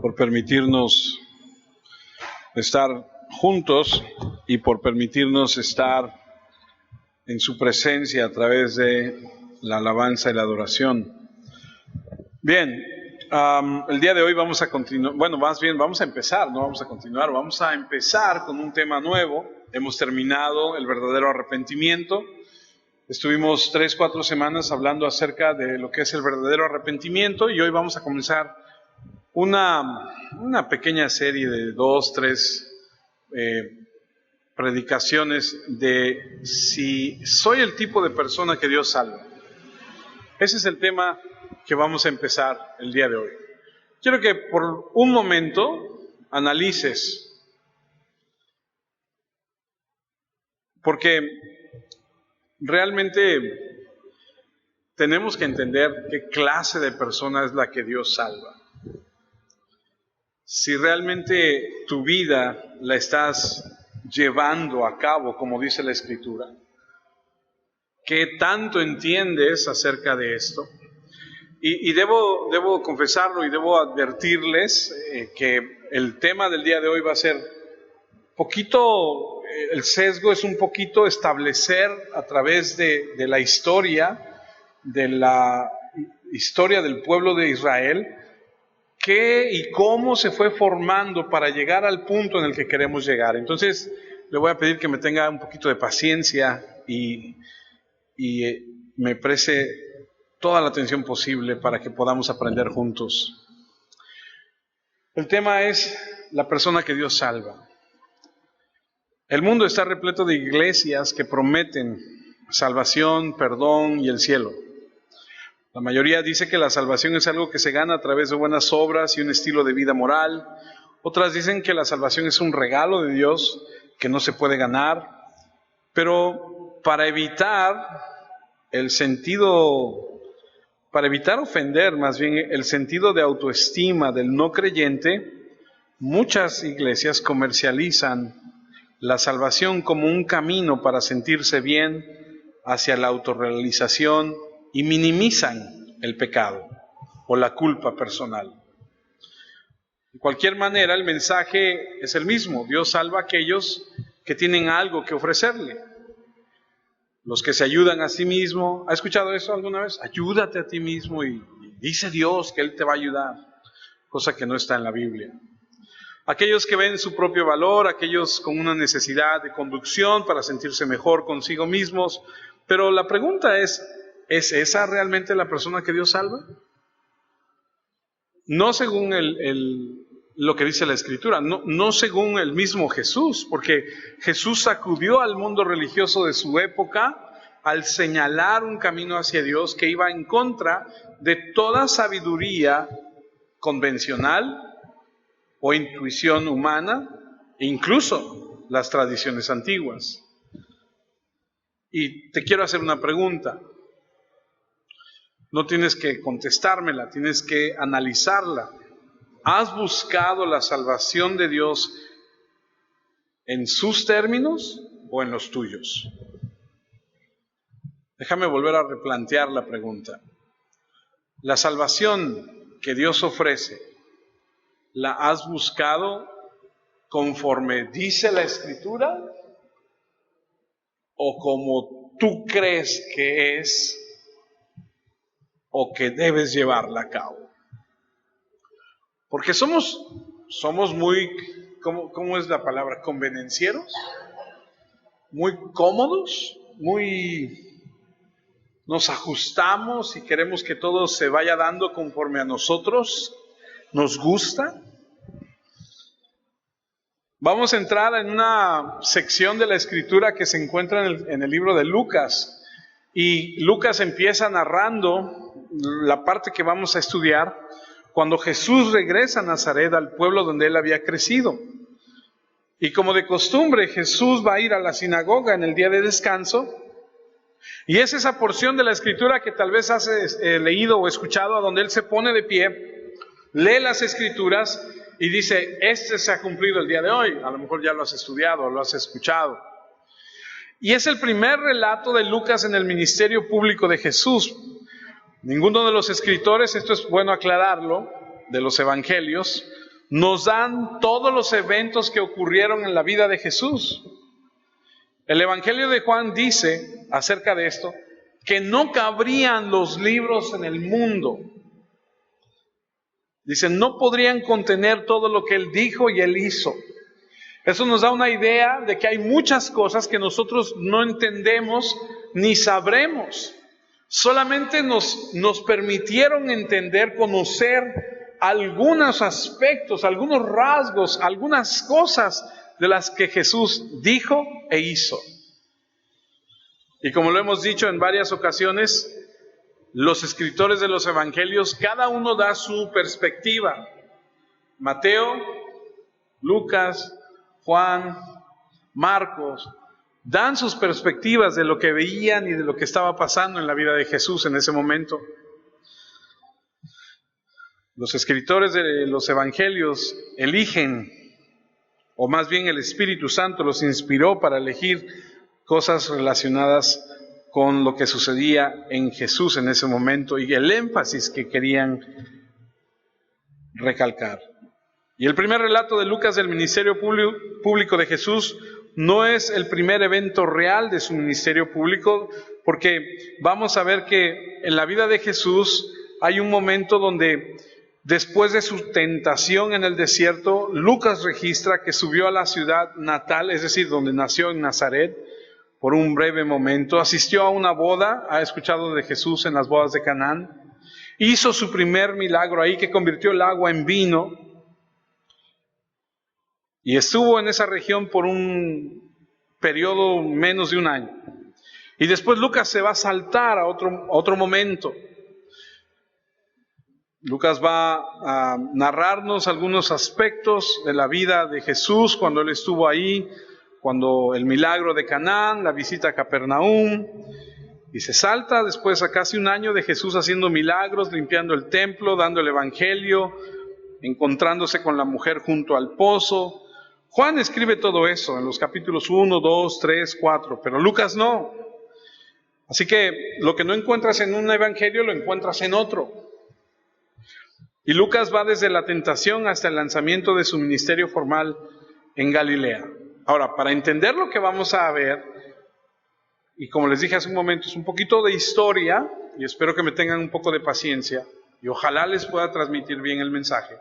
por permitirnos estar juntos y por permitirnos estar en su presencia a través de la alabanza y la adoración. Bien, el día de hoy vamos a continuar, vamos a empezar con un tema nuevo. Hemos terminado el verdadero arrepentimiento. Estuvimos 3-4 semanas hablando acerca de lo que es el verdadero arrepentimiento y hoy vamos a comenzar una pequeña serie de 2-3 predicaciones de si soy el tipo de persona que Dios salva. Ese es el tema que vamos a empezar el día de hoy. Quiero que por un momento analices, porque realmente tenemos que entender qué clase de persona es la que Dios salva. Si realmente tu vida la estás llevando a cabo, como dice la Escritura, ¿qué tanto entiendes acerca de esto? Y debo confesarlo y debo advertirles que el tema del día de hoy va a ser poquito, el sesgo es un poquito establecer a través de la historia del pueblo de Israel, qué y cómo se fue formando para llegar al punto en el que queremos llegar. Entonces, le voy a pedir que me tenga un poquito de paciencia y me preste toda la atención posible para que podamos aprender juntos. El tema es la persona que Dios salva. El mundo está repleto de iglesias que prometen salvación, perdón y el cielo. La mayoría dice que la salvación es algo que se gana a través de buenas obras y un estilo de vida moral. Otras dicen que la salvación es un regalo de Dios que no se puede ganar. Pero para evitar ofender más bien el sentido de autoestima del no creyente, muchas iglesias comercializan la salvación como un camino para sentirse bien hacia la autorrealización y minimizan el pecado o la culpa personal. De cualquier manera, el mensaje es el mismo. Dios salva a aquellos que tienen algo que ofrecerle. Los que se ayudan a sí mismo. ¿Ha escuchado eso alguna vez? Ayúdate a ti mismo y dice Dios que Él te va a ayudar. Cosa que no está en la Biblia. Aquellos que ven su propio valor, aquellos con una necesidad de conducción para sentirse mejor consigo mismos. Pero la pregunta ¿es esa realmente la persona que Dios salva? No según lo que dice la Escritura, no según el mismo Jesús, porque Jesús sacudió al mundo religioso de su época al señalar un camino hacia Dios que iba en contra de toda sabiduría convencional o intuición humana, e incluso las tradiciones antiguas. Y te quiero hacer una pregunta. No tienes que contestármela, tienes que analizarla. ¿Has buscado la salvación de Dios en sus términos o en los tuyos? Déjame volver a replantear la pregunta. ¿La salvación que Dios ofrece, la has buscado conforme dice la Escritura o como tú crees que es o que debes llevarla a cabo? Porque somos muy, ¿cómo es la palabra? Convenencieros, muy cómodos, nos ajustamos y queremos que todo se vaya dando conforme a nosotros nos gusta. Vamos a entrar en una sección de la Escritura que se encuentra en el libro de Lucas. Y Lucas empieza narrando la parte que vamos a estudiar cuando Jesús regresa a Nazaret, al pueblo donde él había crecido. Y como de costumbre, Jesús va a ir a la sinagoga en el día de descanso. Y es esa porción de la Escritura que tal vez has leído o escuchado, a donde él se pone de pie, lee las Escrituras y dice, se ha cumplido el día de hoy. A lo mejor ya lo has estudiado o lo has escuchado. Y es el primer relato de Lucas en el ministerio público de Jesús. Ninguno de los escritores, esto es bueno aclararlo, de los evangelios, nos dan todos los eventos que ocurrieron en la vida de Jesús. El Evangelio de Juan dice acerca de esto, que no cabrían los libros en el mundo. Dicen, no podrían contener todo lo que Él dijo y Él hizo. Eso nos da una idea de que hay muchas cosas que nosotros no entendemos ni sabremos. Solamente nos permitieron entender, conocer algunos aspectos, algunos rasgos, algunas cosas de las que Jesús dijo e hizo. Y como lo hemos dicho en varias ocasiones, los escritores de los evangelios, cada uno da su perspectiva. Mateo, Lucas, Juan, Marcos, dan sus perspectivas de lo que veían y de lo que estaba pasando en la vida de Jesús en ese momento. Los escritores de los evangelios eligen, o más bien el Espíritu Santo los inspiró para elegir cosas relacionadas con lo que sucedía en Jesús en ese momento y el énfasis que querían recalcar. Y el primer relato de Lucas del ministerio público de Jesús no es el primer evento real de su ministerio público, porque vamos a ver que en la vida de Jesús hay un momento donde después de su tentación en el desierto, Lucas registra que subió a la ciudad natal, es decir, donde nació en Nazaret, por un breve momento, asistió a una boda, ha escuchado de Jesús en las bodas de Canaán, hizo su primer milagro ahí que convirtió el agua en vino, y estuvo en esa región por un periodo menos de un año. Y después Lucas se va a saltar a otro momento. Lucas va a narrarnos algunos aspectos de la vida de Jesús cuando Él estuvo ahí, cuando el milagro de Canaán, la visita a Capernaum, y se salta después a casi un año de Jesús haciendo milagros, limpiando el templo, dando el evangelio, encontrándose con la mujer junto al pozo. Juan escribe todo eso en los capítulos 1, 2, 3, 4, pero Lucas no. Así que lo que no encuentras en un evangelio lo encuentras en otro. Y Lucas va desde la tentación hasta el lanzamiento de su ministerio formal en Galilea. Ahora, para entender lo que vamos a ver, y como les dije hace un momento, es un poquito de historia, y espero que me tengan un poco de paciencia, y ojalá les pueda transmitir bien el mensaje.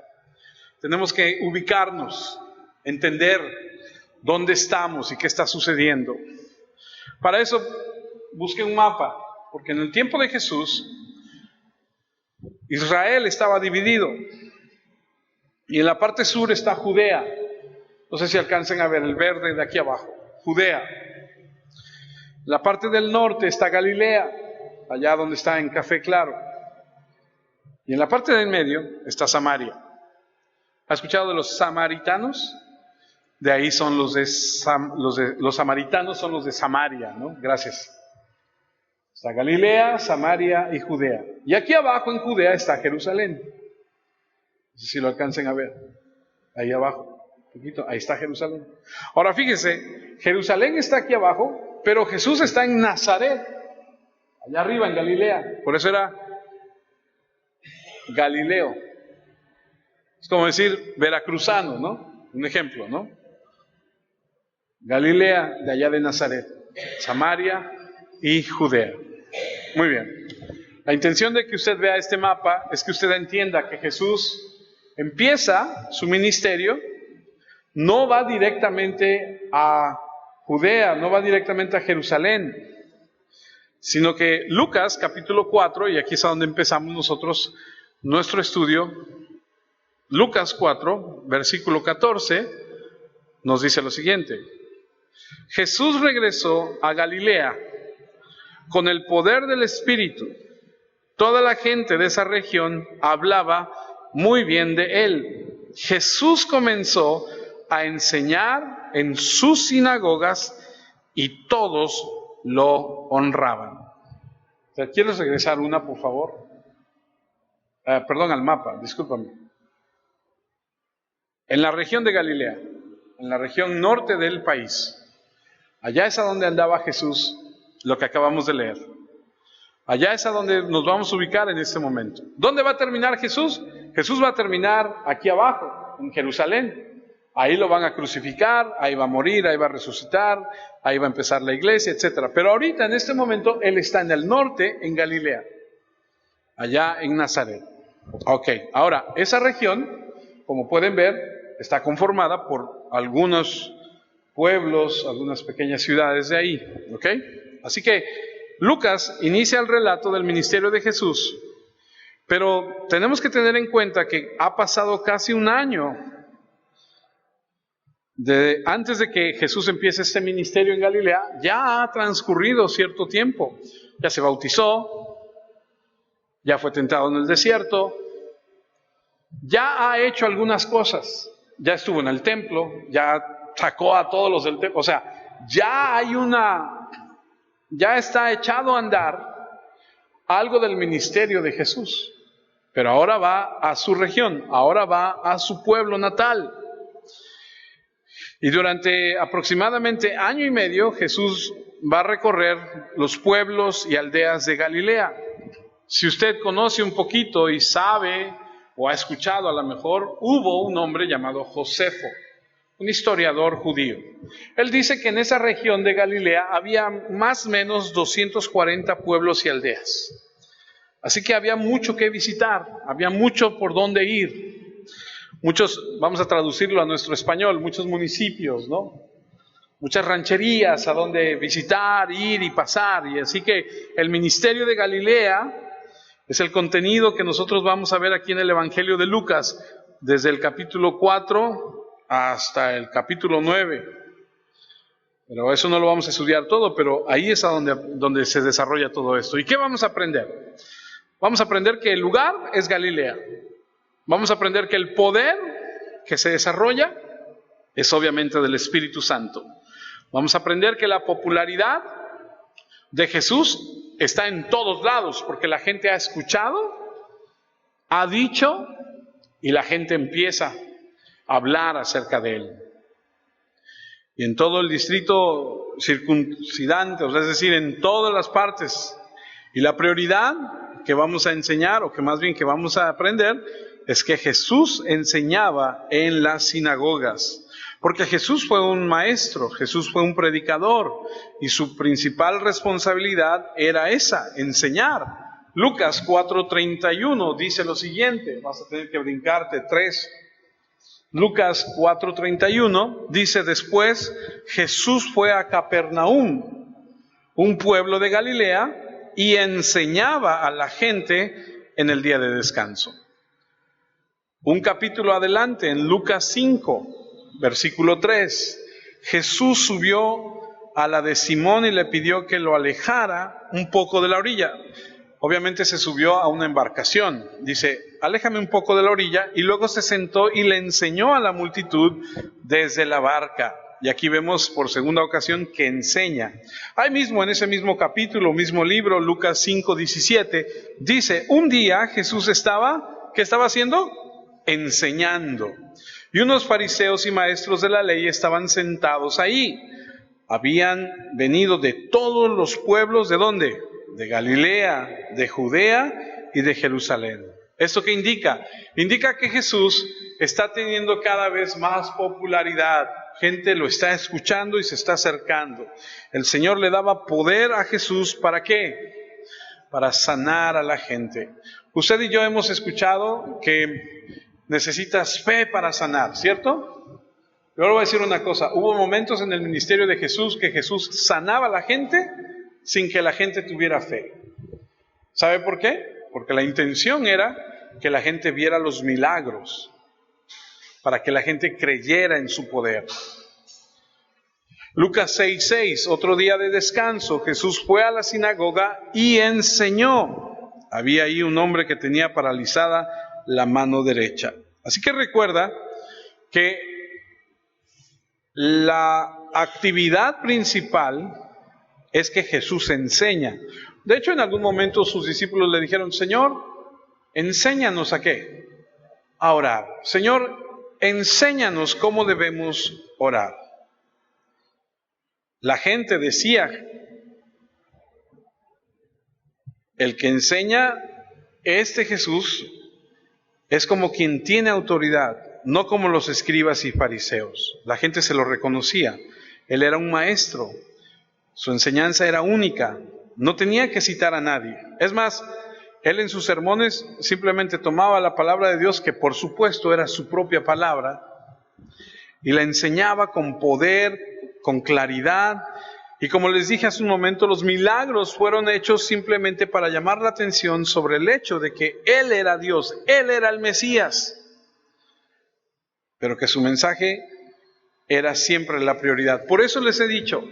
Tenemos que ubicarnos, entender dónde estamos y qué está sucediendo. Para eso, busque un mapa, porque en el tiempo de Jesús, Israel estaba dividido, y en la parte sur está Judea. No sé si alcancen a ver el verde de aquí abajo, Judea. En la parte del norte está Galilea, allá donde está en café claro. Y en la parte del medio está Samaria. ¿Ha escuchado de los samaritanos? De ahí son los samaritanos son los de Samaria, ¿no? Gracias. Está Galilea, Samaria y Judea. Y aquí abajo en Judea está Jerusalén. No sé si lo alcancen a ver. Ahí abajo, un poquito, ahí está Jerusalén. Ahora fíjense, Jerusalén está aquí abajo, pero Jesús está en Nazaret, allá arriba en Galilea. Por eso era Galileo. Es como decir veracruzano, ¿no? Un ejemplo, ¿no? Galilea, de allá de Nazaret, Samaria y Judea. Muy bien. La intención de que usted vea este mapa es que usted entienda que Jesús empieza su ministerio, no va directamente a Judea, no va directamente a Jerusalén, sino que Lucas capítulo 4, y aquí es a donde empezamos nosotros nuestro estudio, Lucas 4, versículo 14, nos dice lo siguiente: Jesús regresó a Galilea con el poder del Espíritu. Toda la gente de esa región hablaba muy bien de él. Jesús comenzó a enseñar en sus sinagogas y todos lo honraban. ¿Quieres regresar una, por favor? Perdón, al mapa, discúlpame. En la región de Galilea, en la región norte del país, allá es a donde andaba Jesús, lo que acabamos de leer. Allá es a donde nos vamos a ubicar en este momento. ¿Dónde va a terminar Jesús? Jesús va a terminar aquí abajo, En Jerusalén. Ahí lo van a crucificar, ahí va a morir, ahí va a resucitar, ahí va a empezar la iglesia, etc. Pero ahorita, en este momento, Él está en el norte, en Galilea, allá en Nazaret. Ok, ahora, esa región, como pueden ver, está conformada por algunos pueblos, algunas pequeñas ciudades de ahí. Ok, así que Lucas inicia el relato del ministerio de Jesús, pero tenemos que tener en cuenta que ha pasado casi un año antes de que Jesús empiece este ministerio en Galilea. Ya ha transcurrido cierto tiempo. Ya se bautizó, ya fue tentado en el desierto, ya ha hecho algunas cosas, ya estuvo en el templo, ya sacó a todos los del templo, o sea, ya está echado a andar algo del ministerio de Jesús. Pero ahora va a su región, ahora va a su pueblo natal. Y durante aproximadamente año y medio, Jesús va a recorrer los pueblos y aldeas de Galilea. Si usted conoce un poquito y sabe o ha escuchado, a lo mejor hubo un hombre llamado Josefo, un historiador judío. Él dice que en esa región de Galilea había más o menos 240 pueblos y aldeas. Así que había mucho que visitar, había mucho por dónde ir. Muchos, vamos a traducirlo a nuestro español, muchos municipios, ¿no? Muchas rancherías a donde visitar, ir y pasar. Y así que el ministerio de Galilea es el contenido que nosotros vamos a ver aquí en el Evangelio de Lucas, desde el capítulo 4 hasta el capítulo 9. Pero eso no lo vamos a estudiar todo, pero ahí es a donde se desarrolla todo esto. ¿Y qué vamos a aprender? Vamos a aprender que el lugar es Galilea. Vamos a aprender que el poder que se desarrolla es obviamente del Espíritu Santo. Vamos a aprender que la popularidad de Jesús está en todos lados, porque la gente ha escuchado, ha dicho, y la gente empieza a hablar acerca de Él. Y en todo el distrito circuncidante, o sea, es decir, en todas las partes. Y la prioridad que vamos a enseñar, o que más bien que vamos a aprender, es que Jesús enseñaba en las sinagogas. Porque Jesús fue un maestro, Jesús fue un predicador, y su principal responsabilidad era esa, enseñar. Lucas 4:31 dice lo siguiente, vas a tener que brincarte 3. Lucas 4:31 dice: después Jesús fue a Capernaum, un pueblo de Galilea, y enseñaba a la gente en el día de descanso. Un capítulo adelante, en Lucas 5, versículo 3, Jesús subió a la de Simón y le pidió que lo alejara un poco de la orilla. Obviamente se subió a una embarcación. Dice: aléjame un poco de la orilla, y luego se sentó y le enseñó a la multitud desde la barca. Y aquí vemos por segunda ocasión que enseña. Ahí mismo, en ese mismo capítulo, mismo libro, Lucas 5:17, dice: un día Jesús ¿qué estaba haciendo? Enseñando. Y unos fariseos y maestros de la ley estaban sentados ahí. Habían venido de todos los pueblos, ¿de dónde? De Galilea, de Judea y de Jerusalén. ¿Esto qué indica? Indica que Jesús está teniendo cada vez más popularidad. Gente lo está escuchando y se está acercando. El Señor le daba poder a Jesús, ¿para qué? Para sanar a la gente. Usted y yo hemos escuchado que necesitas fe para sanar, ¿cierto? Yo le voy a decir una cosa: hubo momentos en el ministerio de Jesús que Jesús sanaba a la gente sin que la gente tuviera fe. ¿Sabe por qué? Porque la intención era que la gente viera los milagros, para que la gente creyera en su poder. Lucas 6:6, otro día de descanso, Jesús fue a la sinagoga y enseñó. Había ahí un hombre que tenía paralizada la mano derecha. Así que recuerda que la actividad principal es que Jesús enseña. De hecho, en algún momento sus discípulos le dijeron: Señor, enséñanos ¿a qué? A orar. Señor, enséñanos cómo debemos orar. La gente decía: el que enseña, Jesús, es como quien tiene autoridad. no como los escribas y fariseos. La gente se lo reconocía. Él era un maestro. Su enseñanza era única. No tenía que citar a nadie. Es más, él en sus sermones simplemente tomaba la palabra de Dios, que por supuesto era su propia palabra, y la enseñaba con poder, con claridad. Y como les dije hace un momento, los milagros fueron hechos simplemente para llamar la atención sobre el hecho de que Él era Dios, Él era el Mesías, pero que su mensaje era siempre la prioridad. Por eso les he dicho,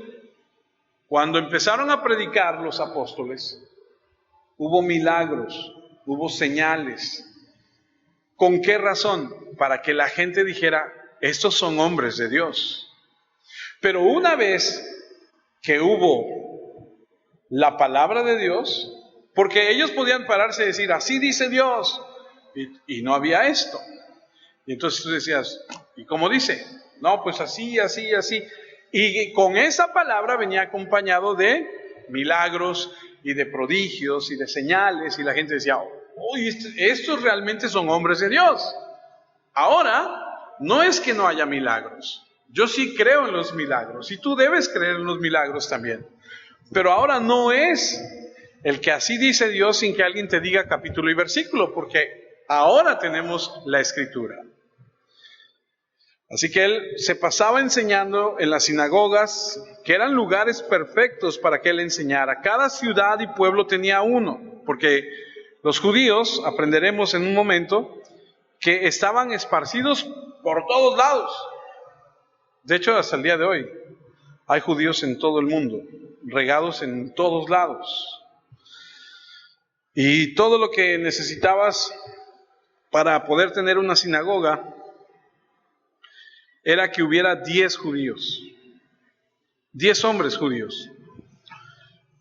cuando empezaron a predicar los apóstoles, hubo milagros, hubo señales. ¿Con qué razón? Para que la gente dijera, estos son hombres de Dios. Pero una vez que hubo la palabra de Dios, porque ellos podían pararse y decir, así dice Dios, y no había esto. Y entonces tú decías, ¿y cómo dice? No, pues así, así, así. Y con esa palabra venía acompañado de milagros y de prodigios y de señales, y la gente decía, uy, estos realmente son hombres de Dios. Ahora, no es que no haya milagros. Yo sí creo en los milagros, y tú debes creer en los milagros también. Pero ahora no es el que así dice Dios sin que alguien te diga capítulo y versículo, porque ahora tenemos la Escritura. Así que él se pasaba enseñando en las sinagogas, que eran lugares perfectos para que él enseñara. Cada ciudad y pueblo tenía uno, porque los judíos, aprenderemos en un momento, que estaban esparcidos por todos lados. De hecho, hasta el día de hoy, hay judíos en todo el mundo, regados en todos lados. Y todo lo que necesitabas para poder tener una sinagoga era que hubiera 10 judíos, 10 hombres judíos.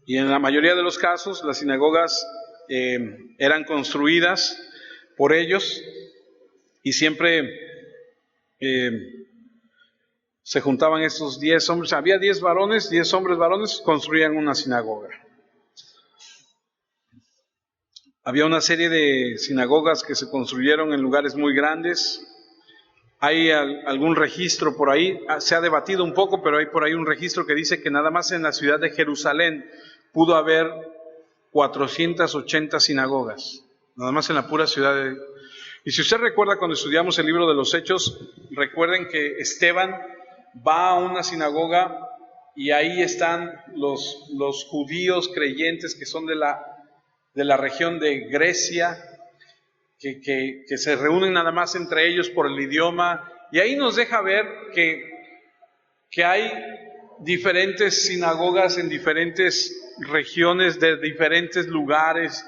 Y en la mayoría de los casos, las sinagogas eran construidas por ellos, y siempre se juntaban estos 10 hombres. Había 10 varones, 10 hombres varones, construían una sinagoga. Había una serie de sinagogas que se construyeron en lugares muy grandes. Hay algún registro por ahí, se ha debatido un poco, pero hay por ahí un registro que dice que nada más en la ciudad de Jerusalén pudo haber 480 sinagogas, nada más en la pura ciudad de... Y si usted recuerda cuando estudiamos el libro de los Hechos, recuerden que Esteban va a una sinagoga y ahí están los judíos creyentes que son de la región de Grecia, que se reúnen nada más entre ellos por el idioma, y ahí nos deja ver que hay diferentes sinagogas en diferentes regiones de diferentes lugares,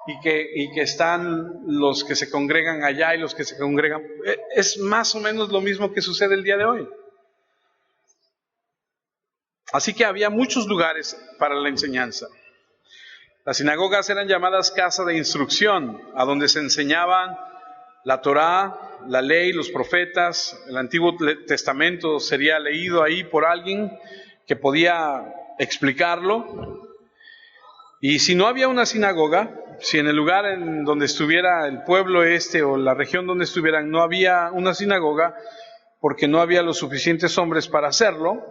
y que están los que se congregan allá y los que se congregan. Es más o menos lo mismo que sucede el día de hoy. Así que había muchos lugares para la enseñanza. Las sinagogas eran llamadas casa de instrucción, a donde se enseñaban la Torá, la ley, los profetas. El Antiguo Testamento sería leído ahí por alguien que podía explicarlo. Y si no había una sinagoga, si en el lugar en donde estuviera el pueblo o la región donde estuvieran no había una sinagoga, porque no había los suficientes hombres para hacerlo,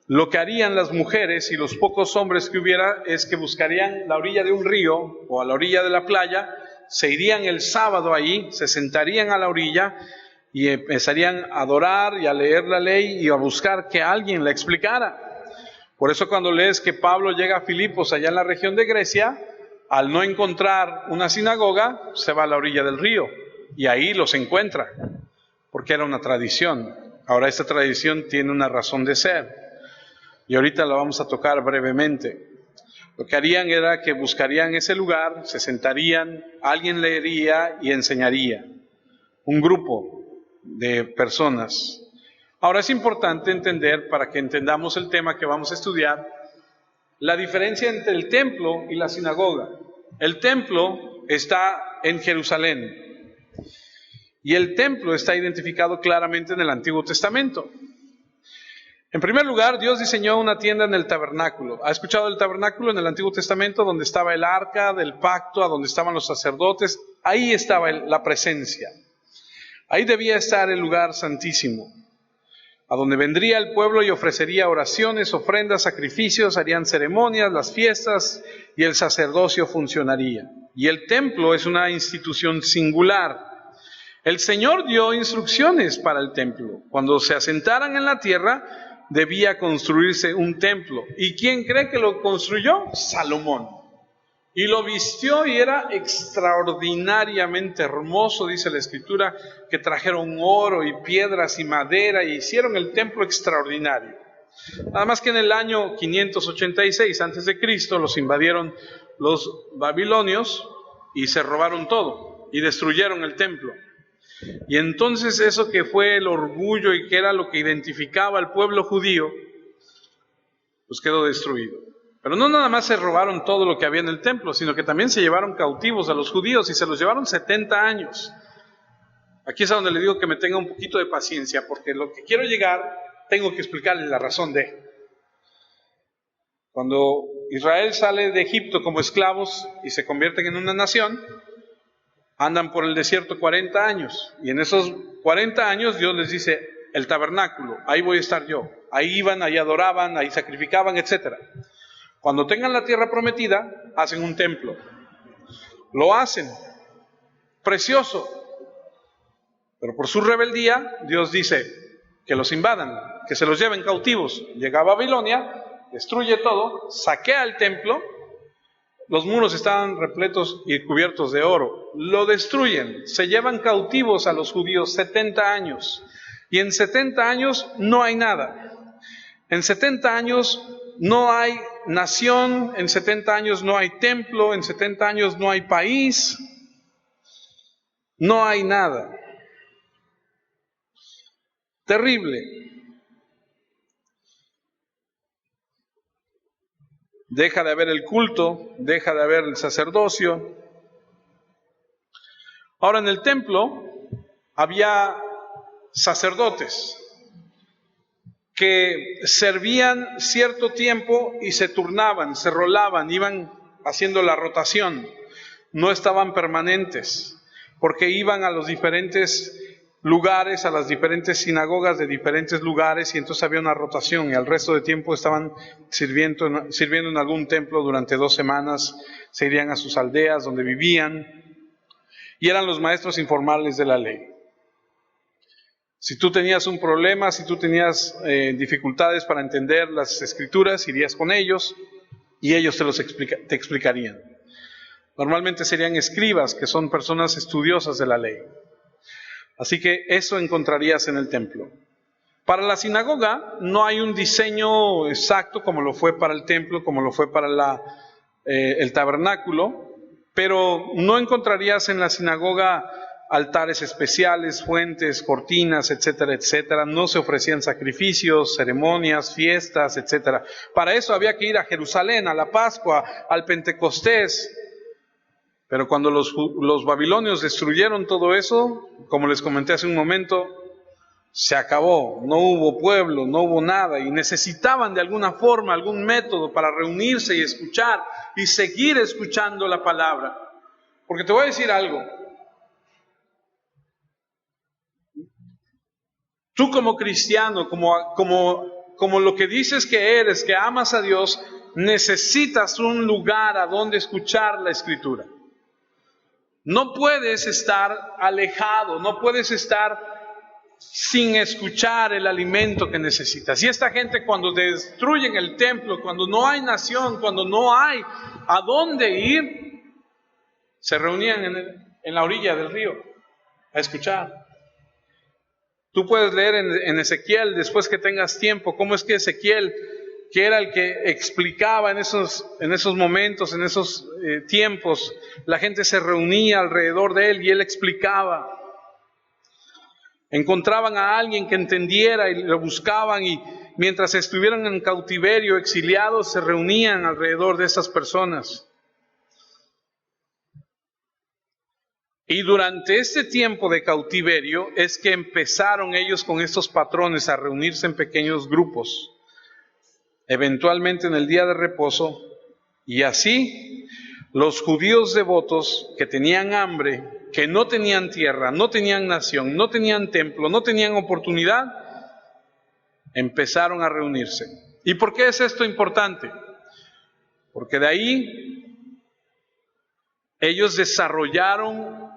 lo que harían las mujeres y los pocos hombres que hubiera es que buscarían la orilla de un río o a la orilla de la playa, se irían el sábado ahí, se sentarían a la orilla y empezarían a adorar y a leer la ley y a buscar que alguien la explicara. Por eso cuando lees que Pablo llega a Filipos, allá en la región de Grecia, al no encontrar una sinagoga, se va a la orilla del río y ahí los encuentra, porque era una tradición. Ahora esta tradición tiene una razón de ser. Y ahorita la vamos a tocar brevemente. Lo que harían era que buscarían ese lugar, se sentarían, alguien leería y enseñaría. Un grupo de personas. Ahora es importante entender, para que entendamos el tema que vamos a estudiar, la diferencia entre el templo y la sinagoga. El templo está en Jerusalén. Y el templo está identificado claramente en el Antiguo Testamento. En primer lugar, Dios diseñó una tienda en el tabernáculo. ¿Ha escuchado el tabernáculo en el Antiguo Testamento? Donde estaba el arca del pacto, a donde estaban los sacerdotes. Ahí estaba la presencia. Ahí debía estar el lugar santísimo, a donde vendría el pueblo y ofrecería oraciones, ofrendas, sacrificios, harían ceremonias, las fiestas, y el sacerdocio funcionaría. Y el templo es una institución singular. El Señor dio instrucciones para el templo. Cuando se asentaran en la tierra, debía construirse un templo. ¿Y quién cree que lo construyó? Salomón. Y lo vistió y era extraordinariamente hermoso, dice la Escritura, que trajeron oro y piedras y madera y hicieron el templo extraordinario. Nada más que en el año 586 a.C. los invadieron los babilonios y se robaron todo y destruyeron el templo. Y entonces eso que fue el orgullo y que era lo que identificaba al pueblo judío, pues quedó destruido. Pero no nada más se robaron todo lo que había en el templo, sino que también se llevaron cautivos a los judíos y se los llevaron 70 años. Aquí es a donde le digo que me tenga un poquito de paciencia, porque lo que quiero llegar, tengo que explicarle la razón de. Cuando Israel sale de Egipto como esclavos y se convierten en una nación, andan por el desierto 40 años. Y en esos 40 años Dios les dice, el tabernáculo, ahí voy a estar yo. Ahí iban, ahí adoraban, ahí sacrificaban, etc. Cuando tengan la tierra prometida, hacen un templo. Lo hacen, precioso. Pero por su rebeldía, Dios dice que los invadan, que se los lleven cautivos. Llega a Babilonia, destruye todo, saquea el templo, los muros estaban repletos y cubiertos de oro. Lo destruyen, se llevan cautivos a los judíos 70 años. Y en 70 años no hay nada. En 70 años no hay nación, en 70 años no hay templo, en 70 años no hay país, no hay nada. Terrible. Deja de haber el culto, deja de haber el sacerdocio. Ahora en el templo había sacerdotes que servían cierto tiempo y se turnaban, se rolaban, iban haciendo la rotación, no estaban permanentes, porque iban a los diferentes lugares, a las diferentes sinagogas de diferentes lugares, y entonces había una rotación, y al resto de tiempo estaban sirviendo en algún templo durante 2 semanas, se irían a sus aldeas donde vivían, y eran los maestros informales de la ley. Si tú tenías un problema, si tú tenías dificultades para entender las escrituras, irías con ellos y ellos te explicarían. Normalmente serían escribas, que son personas estudiosas de la ley. Así que eso encontrarías en el templo. Para la sinagoga no hay un diseño exacto como lo fue para el templo, como lo fue para el tabernáculo, pero no encontrarías en la sinagoga altares especiales, fuentes, cortinas, etcétera, etcétera. No se ofrecían sacrificios, ceremonias, fiestas, etcétera. Para eso había que ir a Jerusalén, a la Pascua, al Pentecostés. Pero cuando los babilonios destruyeron todo eso, como les comenté hace un momento, se acabó. No hubo pueblo, no hubo nada. Y necesitaban de alguna forma, algún método para reunirse y escuchar y seguir escuchando la palabra. Porque te voy a decir algo. Tú como cristiano, como lo que dices que eres, que amas a Dios, necesitas un lugar a donde escuchar la Escritura. No puedes estar alejado, no puedes estar sin escuchar el alimento que necesitas. Y esta gente, cuando destruyen el templo, cuando no hay nación, cuando no hay a dónde ir, se reunían en la orilla del río a escuchar. Tú puedes leer en Ezequiel, después que tengas tiempo, cómo es que Ezequiel, que era el que explicaba en esos momentos, en esos tiempos, la gente se reunía alrededor de él y él explicaba. Encontraban a alguien que entendiera y lo buscaban, y mientras estuvieran en cautiverio, exiliados, se reunían alrededor de esas personas. Y durante este tiempo de cautiverio es que empezaron ellos con estos patrones a reunirse en pequeños grupos, eventualmente en el día de reposo, y así los judíos devotos que tenían hambre que no tenían tierra, no tenían nación, no tenían templo, no tenían oportunidad, empezaron a reunirse. ¿Y por qué es esto importante? Porque de ahí ellos desarrollaron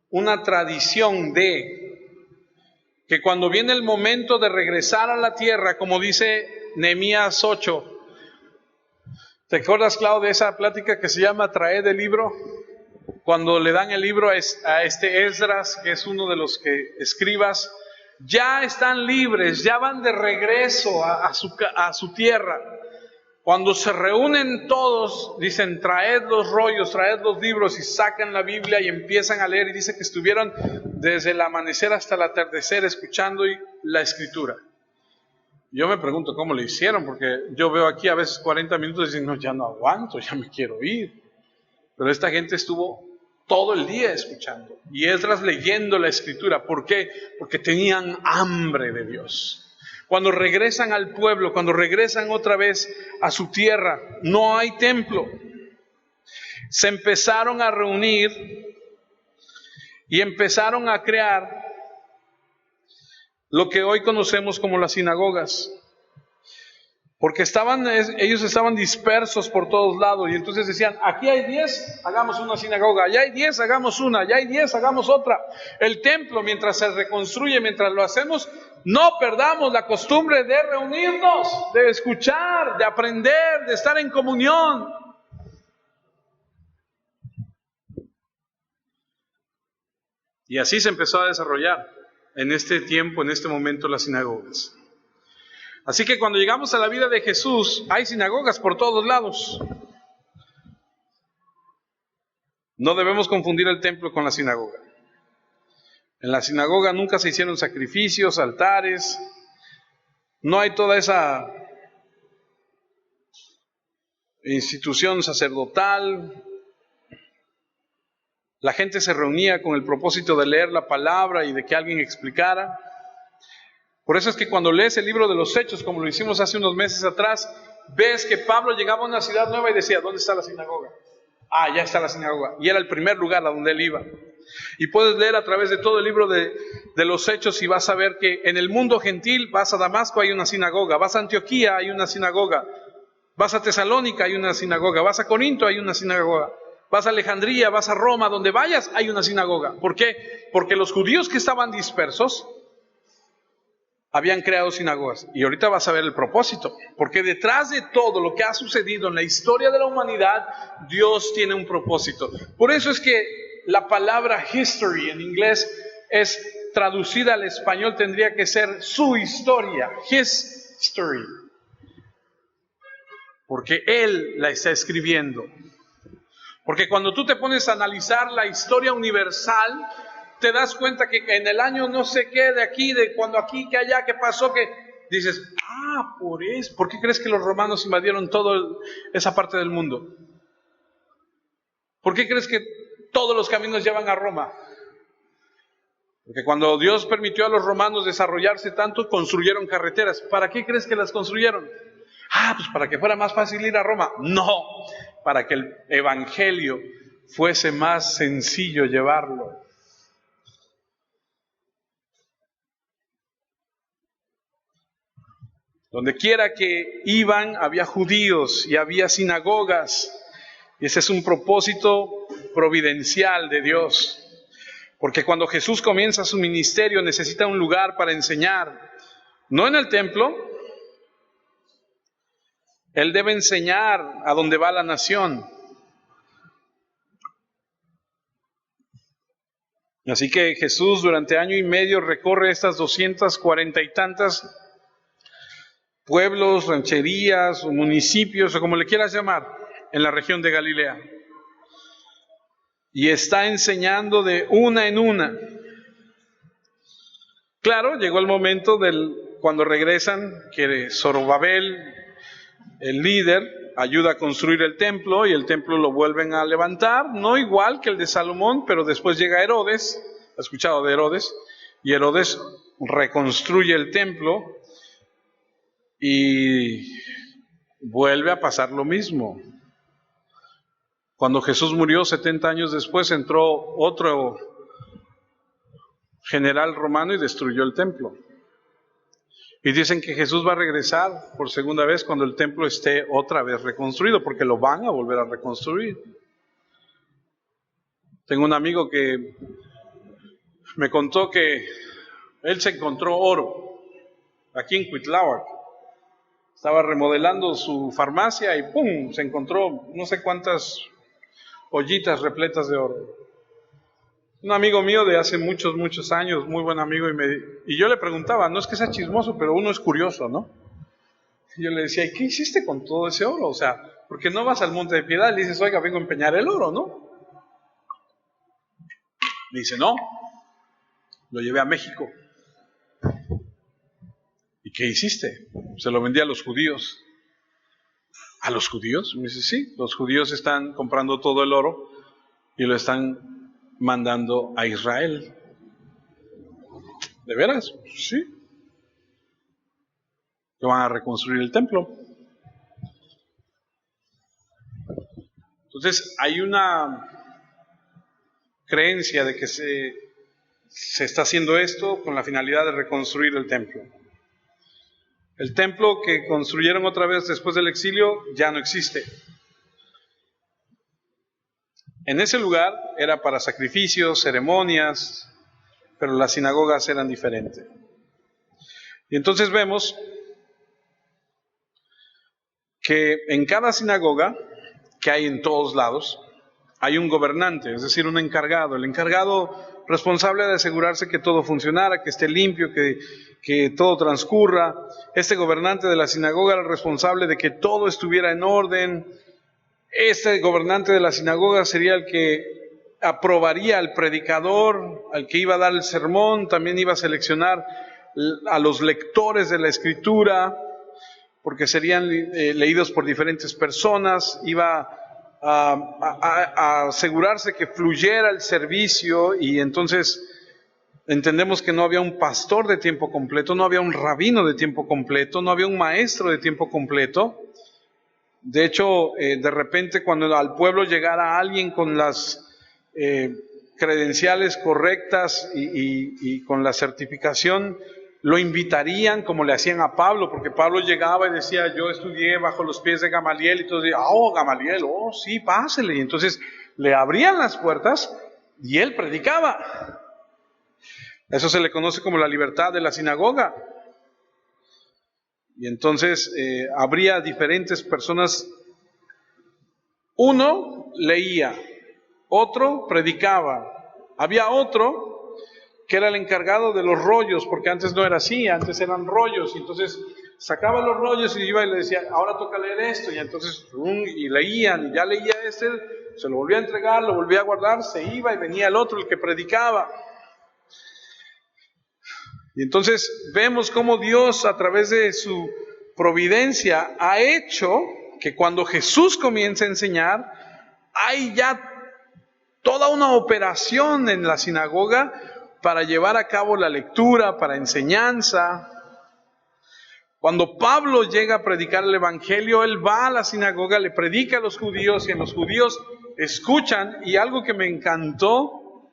una tradición de que cuando viene el momento de regresar a la tierra, como dice Nehemías 8, ¿te acuerdas, Clau, de esa plática que se llama Traed el libro? Cuando le dan el libro a este Esdras, que es uno de los escribas, ya están libres, ya van de regreso a su tierra. Cuando se reúnen todos, dicen, traed los rollos, traed los libros, y sacan la Biblia y empiezan a leer, y dice que estuvieron desde el amanecer hasta el atardecer escuchando la escritura. Yo me pregunto cómo le hicieron, porque yo veo aquí a veces 40 minutos y dicen, no, ya no aguanto, ya me quiero ir. Pero esta gente estuvo todo el día escuchando, y Esdras leyendo la escritura. ¿Por qué? Porque tenían hambre de Dios. Cuando regresan al pueblo, cuando regresan otra vez a su tierra, no hay templo. Se empezaron a reunir y empezaron a crear lo que hoy conocemos como las sinagogas. Porque ellos estaban dispersos por todos lados, y entonces decían, aquí hay 10, hagamos una sinagoga, allá hay 10, hagamos una, allá hay 10, hagamos otra. El templo, mientras se reconstruye, mientras lo hacemos, no perdamos la costumbre de reunirnos, de escuchar, de aprender, de estar en comunión. Y así se empezó a desarrollar en este tiempo, en este momento, las sinagogas. Así que cuando llegamos a la vida de Jesús, hay sinagogas por todos lados. No debemos confundir el templo con la sinagoga. En la sinagoga nunca se hicieron sacrificios, altares, no hay toda esa institución sacerdotal. La gente se reunía con el propósito de leer la palabra y de que alguien explicara. Por eso es que cuando lees el libro de los Hechos, como lo hicimos hace unos meses atrás, ves que Pablo llegaba a una ciudad nueva y decía, ¿dónde está la sinagoga? Ah, ya está la sinagoga. Y era el primer lugar a donde él iba. Y puedes leer a través de todo el libro de los Hechos y vas a ver que en el mundo gentil, vas a Damasco, hay una sinagoga, vas a Antioquía, hay una sinagoga, vas a Tesalónica, hay una sinagoga, vas a Corinto, hay una sinagoga, vas a Alejandría, vas a Roma, donde vayas hay una sinagoga. ¿Por qué? Porque los judíos que estaban dispersos habían creado sinagogas. Y ahorita vas a ver el propósito, porque detrás de todo lo que ha sucedido en la historia de la humanidad, Dios tiene un propósito. Por eso es que la palabra history en inglés es traducida al español, tendría que ser su historia, his story, porque Él la está escribiendo. Porque cuando tú te pones a analizar la historia universal, te das cuenta que en el año no sé qué, de aquí, de cuando aquí, que allá, que pasó, que dices, ¿por qué crees que los romanos invadieron toda esa parte del mundo? ¿Por qué crees que todos los caminos llevan a Roma? Porque cuando Dios permitió a los romanos desarrollarse tanto, construyeron carreteras. ¿Para qué crees que las construyeron? Pues para que fuera más fácil ir a Roma. No, para que el evangelio fuese más sencillo llevarlo. Donde quiera que iban, había judíos y había sinagogas. Y ese es un propósito providencial de Dios. Porque cuando Jesús comienza su ministerio, necesita un lugar para enseñar. No en el templo. Él debe enseñar a donde va la nación. Así que Jesús durante año y medio recorre estas 240 y tantas pueblos, rancherías, o municipios, o como le quieras llamar, en la región de Galilea. Y está enseñando de una en una. Claro, llegó el momento cuando regresan, que Zorobabel, el líder, ayuda a construir el templo, y el templo lo vuelven a levantar, no igual que el de Salomón, pero después llega Herodes, ¿has escuchado de Herodes? Y Herodes reconstruye el templo, y vuelve a pasar lo mismo. Cuando Jesús murió 70 años después, entró otro general romano y destruyó el templo. Y dicen que Jesús va a regresar por segunda vez cuando el templo esté otra vez reconstruido, porque lo van a volver a reconstruir. Tengo un amigo que me contó que él se encontró oro aquí en Cuitláhuac. Estaba remodelando su farmacia y ¡pum!, se encontró no sé cuántas ollitas repletas de oro. Un amigo mío de hace muchos años, muy buen amigo, y yo le preguntaba, no es que sea chismoso, pero uno es curioso, ¿no? Y yo le decía, ¿y qué hiciste con todo ese oro? O sea, ¿por qué no vas al Monte de Piedad y le dices, oiga, vengo a empeñar el oro, ¿no? Me dice, no, lo llevé a México. ¿Y qué hiciste? Se lo vendí a los judíos. ¿A los judíos? Me dice, sí, los judíos están comprando todo el oro y lo están mandando a Israel. ¿De veras? Sí. Que van a reconstruir el templo. Entonces, hay una creencia de que se está haciendo esto con la finalidad de reconstruir el templo. El templo que construyeron otra vez después del exilio ya no existe. En ese lugar era para sacrificios, ceremonias, pero las sinagogas eran diferentes. Y entonces vemos que en cada sinagoga, que hay en todos lados, hay un gobernante, es decir, un encargado. El encargado responsable de asegurarse que todo funcionara, que esté limpio, que todo transcurra. Este gobernante de la sinagoga era el responsable de que todo estuviera en orden. Este gobernante de la sinagoga sería el que aprobaría al predicador, al que iba a dar el sermón, también iba a seleccionar a los lectores de la escritura, porque serían leídos por diferentes personas, iba a asegurarse que fluyera el servicio, y entonces entendemos que no había un pastor de tiempo completo, no había un rabino de tiempo completo, no había un maestro de tiempo completo. De hecho, de repente cuando al pueblo llegara alguien con las credenciales correctas y con la certificación, lo invitarían como le hacían a Pablo, porque Pablo llegaba y decía, yo estudié bajo los pies de Gamaliel, y todos decían, oh, Gamaliel, oh, sí, pásele. Y entonces le abrían las puertas y él predicaba. Eso se le conoce como la libertad de la sinagoga. Y entonces habría diferentes personas. Uno leía, otro predicaba, había otro que era el encargado de los rollos, porque antes no era así, antes eran rollos, y entonces sacaba los rollos y iba y le decía, ahora toca leer esto, y entonces y leían, y ya leía este, se lo volvía a entregar, lo volvía a guardar, se iba y venía el otro, el que predicaba. Y entonces vemos cómo Dios, a través de su providencia, ha hecho que cuando Jesús comienza a enseñar, hay ya toda una operación en la sinagoga para llevar a cabo la lectura, para enseñanza. Cuando Pablo llega a predicar el evangelio, él va a la sinagoga, le predica a los judíos, y en los judíos escuchan. Y algo que me encantó,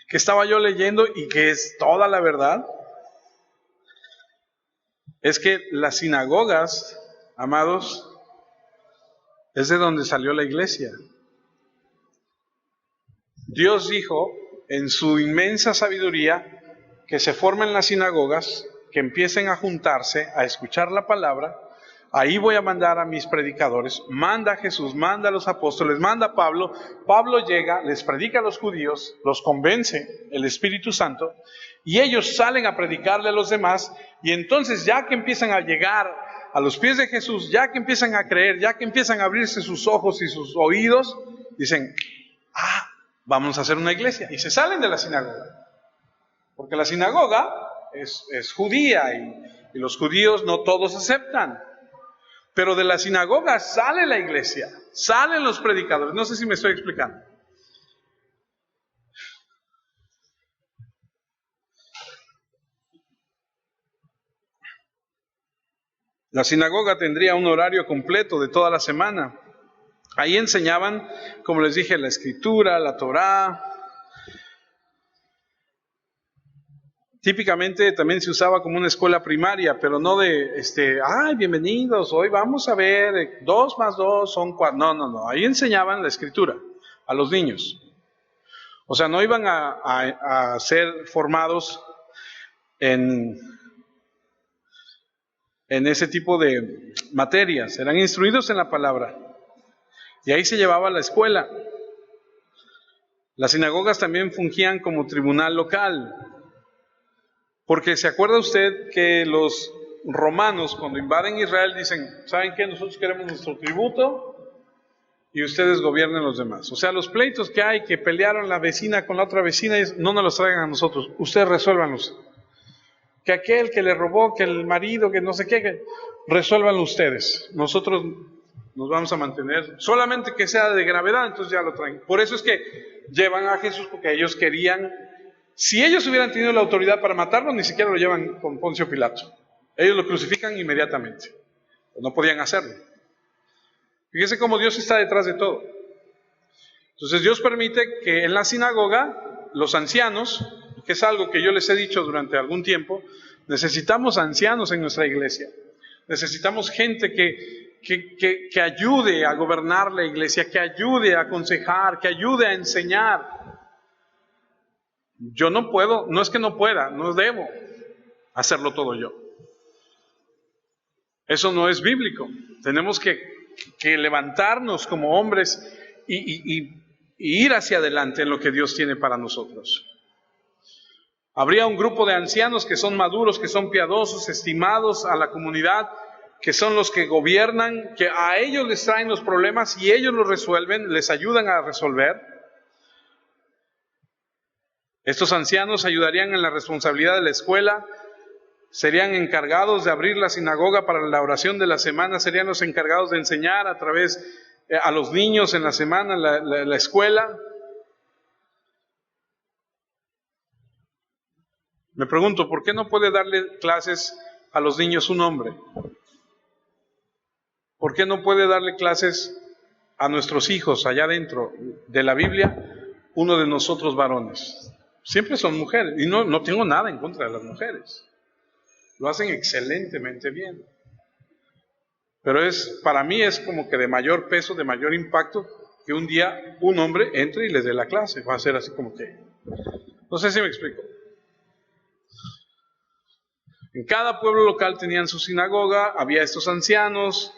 que estaba yo leyendo y que es toda la verdad, es que las sinagogas, amados, es de donde salió la iglesia. Dios dijo en su inmensa sabiduría que se formen las sinagogas, que empiecen a juntarse, a escuchar la palabra. Ahí voy a mandar a mis predicadores. Manda a Jesús, manda a los apóstoles, manda a Pablo. Pablo llega, les predica a los judíos, los convence el Espíritu Santo, y ellos salen a predicarle a los demás. Y entonces, ya que empiezan a llegar a los pies de Jesús, ya que empiezan a creer, ya que empiezan a abrirse sus ojos y sus oídos, dicen, vamos a hacer una iglesia, y se salen de la sinagoga, porque la sinagoga es judía, y los judíos no todos aceptan, pero de la sinagoga sale la iglesia, salen los predicadores. No sé si me estoy explicando. La sinagoga tendría un horario completo de toda la semana. Ahí enseñaban, como les dije, la escritura, la Torá. Típicamente también se usaba como una escuela primaria, pero no de, bienvenidos, hoy vamos a ver, 2 más 2 son 4. No. Ahí enseñaban la escritura a los niños. O sea, no iban a ser formados en ese tipo de materias, eran instruidos en la palabra. Y ahí se llevaba a la escuela. Las sinagogas también fungían como tribunal local. Porque ¿se acuerda usted que los romanos cuando invaden Israel dicen, ¿saben qué? Nosotros queremos nuestro tributo y ustedes gobiernen los demás. O sea, los pleitos que hay, que pelearon la vecina con la otra vecina, no nos los traigan a nosotros, ustedes resuélvanlos. Que aquel que le robó, que el marido, que no sé qué, que resuélvanlo ustedes. Nosotros nos vamos a mantener, solamente que sea de gravedad, entonces ya lo traen. Por eso es que llevan a Jesús, porque ellos querían. Si ellos hubieran tenido la autoridad para matarlo, ni siquiera lo llevan con Poncio Pilato. Ellos lo crucifican inmediatamente. No podían hacerlo. Fíjese cómo Dios está detrás de todo. Entonces Dios permite que en la sinagoga, los ancianos, que es algo que yo les he dicho durante algún tiempo, necesitamos ancianos en nuestra iglesia. Necesitamos gente que ayude a gobernar la iglesia, que ayude a aconsejar, que ayude a enseñar. Yo no puedo, no es que no pueda, no debo hacerlo todo yo. Eso no es bíblico. Tenemos que levantarnos como hombres y ir hacia adelante en lo que Dios tiene para nosotros. Habría un grupo de ancianos que son maduros, que son piadosos, estimados a la comunidad, que son los que gobiernan, que a ellos les traen los problemas y ellos los resuelven, les ayudan a resolver. Estos ancianos ayudarían en la responsabilidad de la escuela, serían encargados de abrir la sinagoga para la oración de la semana, serían los encargados de enseñar a través a los niños en la semana, la escuela. Me pregunto, ¿por qué no puede darle clases a los niños un hombre? ¿Por qué no puede darle clases a nuestros hijos allá dentro de la Biblia uno de nosotros varones? Siempre son mujeres, y no tengo nada en contra de las mujeres. Lo hacen excelentemente bien. Pero para mí es como que de mayor peso, de mayor impacto, que un día un hombre entre y les dé la clase. Va a ser así como que... No sé si me explico. En cada pueblo local tenían su sinagoga, había estos ancianos,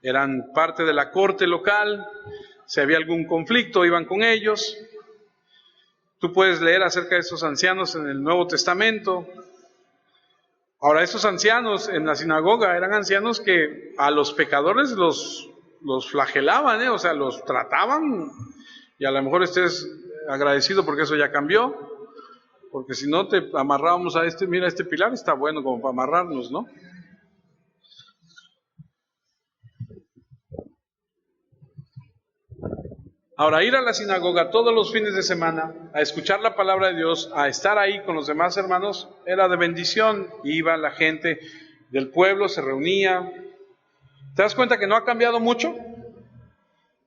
eran parte de la corte local, si había algún conflicto iban con ellos. Tú puedes leer acerca de estos ancianos en el Nuevo Testamento. Ahora, estos ancianos en la sinagoga eran ancianos que a los pecadores los flagelaban, o sea, los trataban, y a lo mejor estés agradecido porque eso ya cambió, porque si no te amarrábamos a mira, este pilar está bueno como para amarrarnos, ¿no? Ahora, ir a la sinagoga todos los fines de semana, a escuchar la palabra de Dios, a estar ahí con los demás hermanos, era de bendición. Iba la gente del pueblo, se reunía. ¿Te das cuenta que no ha cambiado mucho?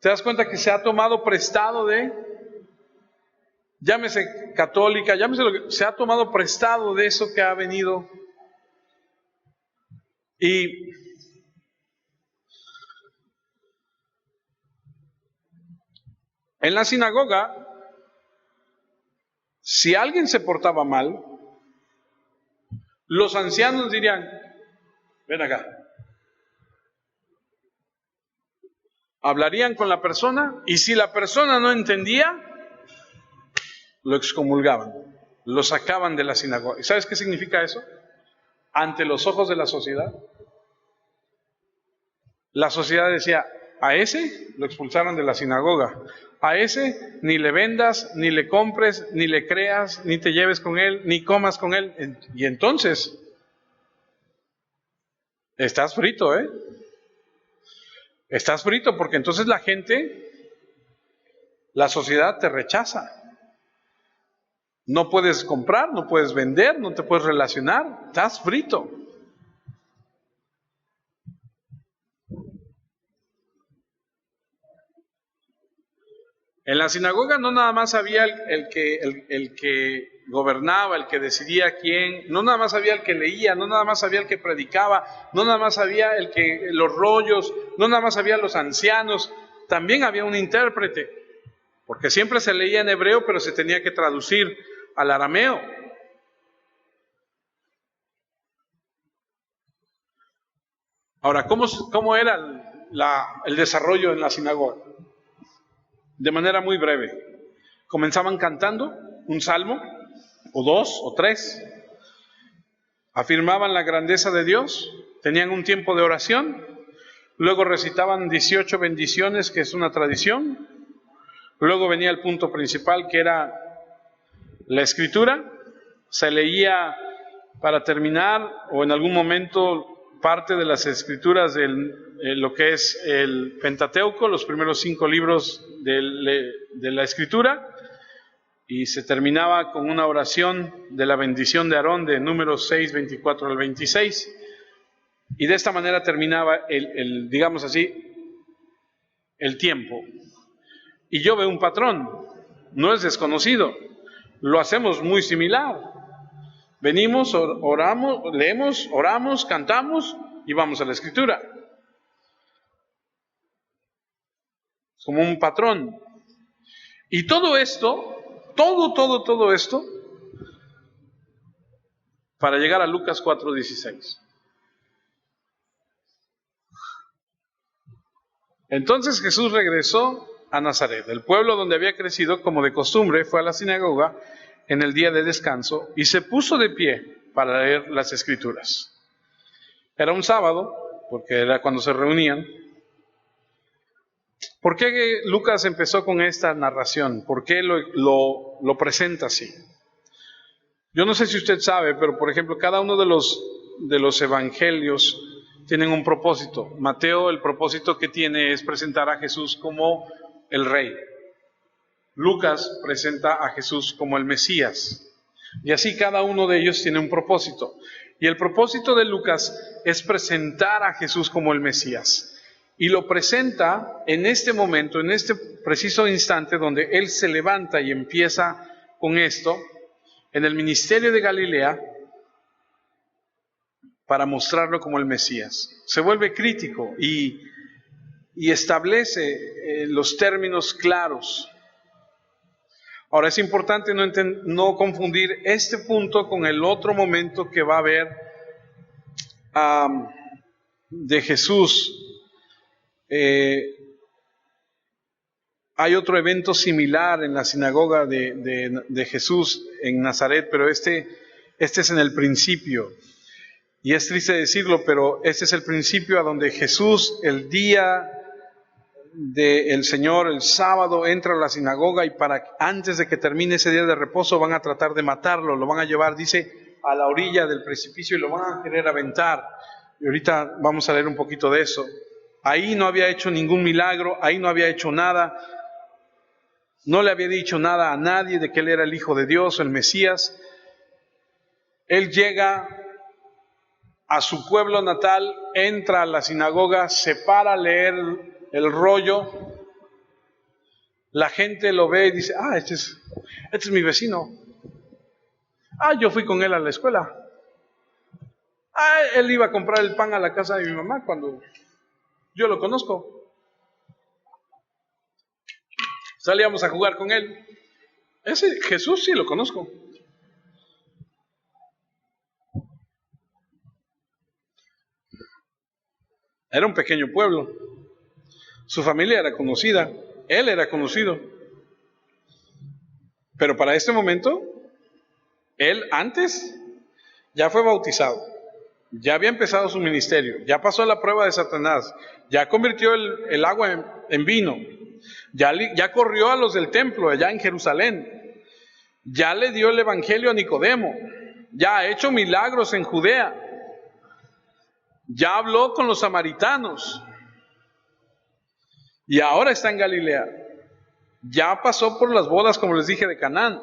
¿Te das cuenta que se ha tomado prestado llámese católica, llámese lo que, se ha tomado prestado de eso que ha venido? Y en la sinagoga, si alguien se portaba mal, los ancianos dirían, ven acá. Hablarían con la persona y si la persona no entendía, lo excomulgaban, lo sacaban de la sinagoga. ¿Y sabes qué significa eso? Ante los ojos de la sociedad. La sociedad decía, a ese lo expulsaron de la sinagoga. A ese ni le vendas, ni le compres, ni le creas, ni te lleves con él, ni comas con él. Y entonces, estás frito, ¿eh? Estás frito porque entonces la sociedad te rechaza. No puedes comprar, no puedes vender, no te puedes relacionar, estás frito. En la sinagoga no nada más había el que gobernaba, el que decidía quién, no nada más había el que leía, no nada más había el que predicaba, no nada más había los rollos, no nada más había los ancianos, también había un intérprete, porque siempre se leía en hebreo, pero se tenía que traducir al arameo. Ahora, ¿cómo era el desarrollo en la sinagoga? De manera muy breve. Comenzaban cantando un salmo, o dos, o tres. Afirmaban la grandeza de Dios, tenían un tiempo de oración, luego recitaban 18 bendiciones, que es una tradición. Luego venía el punto principal, que era la escritura. Se leía para terminar, o en algún momento, parte de las escrituras de lo que es el Pentateuco, los primeros 5 libros de la escritura, y se terminaba con una oración de la bendición de Aarón de Números 6, 24 al 26, y de esta manera terminaba digamos así, el tiempo. Y yo veo un patrón, no es desconocido, lo hacemos muy similar. Venimos, oramos, leemos, oramos, cantamos y vamos a la escritura. Como un patrón. Y todo esto, todo esto, para llegar a Lucas 4:16. Entonces Jesús regresó a Nazaret, el pueblo donde había crecido, como de costumbre, fue a la sinagoga en el día de descanso y se puso de pie para leer las escrituras. Era un sábado, porque era cuando se reunían. ¿Por qué Lucas empezó con esta narración? ¿Por qué lo presenta así? Yo no sé si usted sabe, pero por ejemplo, cada uno de los evangelios tienen un propósito. Mateo, el propósito que tiene es presentar a Jesús como el Rey. Lucas presenta a Jesús como el Mesías. Y así cada uno de ellos tiene un propósito. Y el propósito de Lucas es presentar a Jesús como el Mesías. Y lo presenta en este momento, en este preciso instante donde Él se levanta y empieza con esto, en el ministerio de Galilea, para mostrarlo como el Mesías. Se vuelve crítico y establece los términos claros. Ahora es importante no confundir este punto con el otro momento que va a haber de Jesús. Hay otro evento similar en la sinagoga de Jesús en Nazaret, pero este es en el principio. Y es triste decirlo, pero este es el principio a donde Jesús, el día del Señor, el sábado, entra a la sinagoga y antes de que termine ese día de reposo van a tratar de matarlo, lo van a llevar, dice, a la orilla del precipicio y lo van a querer aventar. Y ahorita vamos a leer un poquito de eso. Ahí no había hecho ningún milagro, ahí no había hecho nada, no le había dicho nada a nadie de que él era el Hijo de Dios, el Mesías. Él llega a su pueblo natal, entra a la sinagoga, se para a leer el rollo, la gente lo ve y dice, este es mi vecino, yo fui con él a la escuela, él iba a comprar el pan a la casa de mi mamá cuando yo lo conozco, salíamos a jugar con él, ese Jesús sí lo conozco. Era un pequeño pueblo, su familia era conocida, él era conocido, pero para este momento, él antes ya fue bautizado, ya había empezado su ministerio, ya pasó la prueba de Satanás, ya convirtió el agua en vino, ya corrió a los del templo allá en Jerusalén, ya le dio el evangelio a Nicodemo, ya ha hecho milagros en Judea, ya habló con los samaritanos y ahora está en Galilea. Ya pasó por las bodas, como les dije, de Canaán.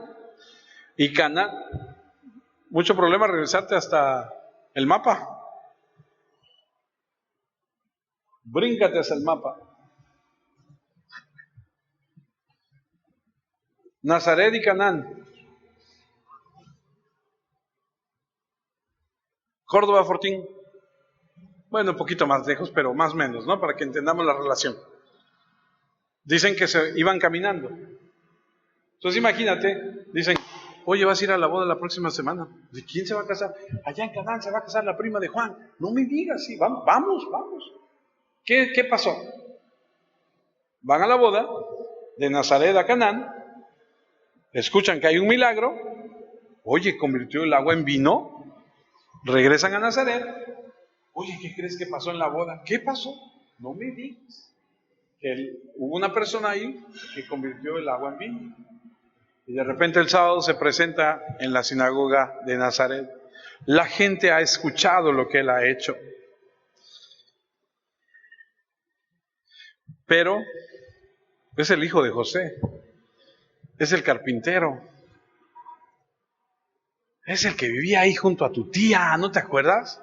Y Canaán, mucho problema regresarte hasta el mapa. Bríncate hacia el mapa. Nazaret y Canaán. Córdoba, Fortín. Bueno, un poquito más lejos, pero más o menos, ¿no? Para que entendamos la relación. Dicen que se iban caminando. Entonces imagínate, dicen, oye, vas a ir a la boda la próxima semana. ¿De quién se va a casar? Allá en Canaán se va a casar la prima de Juan. No me digas, sí, vamos. ¿Qué pasó? Van a la boda de Nazaret a Canaán, escuchan que hay un milagro, oye, convirtió el agua en vino, regresan a Nazaret, oye, ¿qué crees que pasó en la boda? ¿Qué pasó? No me digas. Hubo una persona ahí que convirtió el agua en vino. Y de repente el sábado se presenta en la sinagoga de Nazaret. La gente ha escuchado lo que él ha hecho. Pero es el hijo de José. Es el carpintero. Es el que vivía ahí junto a tu tía, ¿no te acuerdas?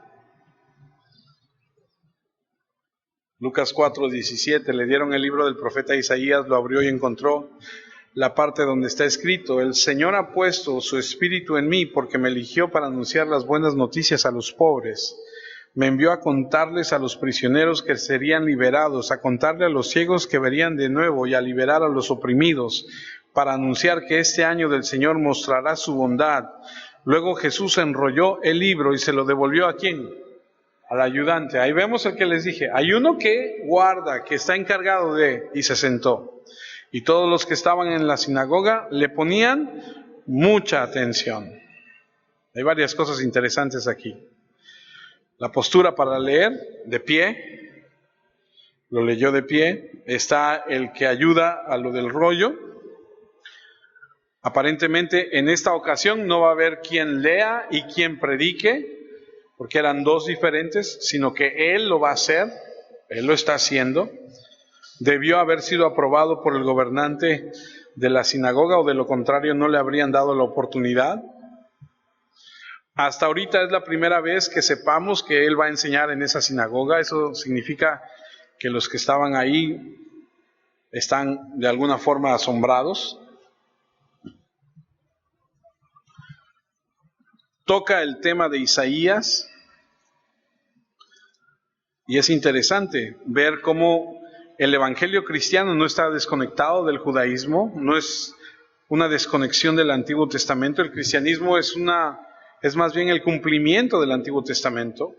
Lucas 4:17, le dieron el libro del profeta Isaías, lo abrió y encontró la parte donde está escrito: el Señor ha puesto su espíritu en mí porque me eligió para anunciar las buenas noticias a los pobres. Me envió a contarles a los prisioneros que serían liberados, a contarle a los ciegos que verían de nuevo y a liberar a los oprimidos, para anunciar que este año del Señor mostrará su bondad. Luego Jesús enrolló el libro y se lo devolvió ¿a quién? Al ayudante. Ahí vemos el que les dije. Hay uno que guarda, que está encargado de, y se sentó. Y todos los que estaban en la sinagoga le ponían mucha atención. Hay varias cosas interesantes aquí. La postura para leer, de pie. Lo leyó de pie. Está el que ayuda a lo del rollo. Aparentemente en esta ocasión no va a haber quien lea y quien predique, porque eran dos diferentes, sino que él lo va a hacer, él lo está haciendo. Debió haber sido aprobado por el gobernante de la sinagoga, o de lo contrario no le habrían dado la oportunidad. Hasta ahorita es la primera vez que sepamos que él va a enseñar en esa sinagoga. Eso significa que los que estaban ahí están de alguna forma asombrados. Toca el tema de Isaías y es interesante ver cómo el evangelio cristiano no está desconectado del judaísmo, no es una desconexión del Antiguo Testamento. El cristianismo es más bien el cumplimiento del Antiguo Testamento.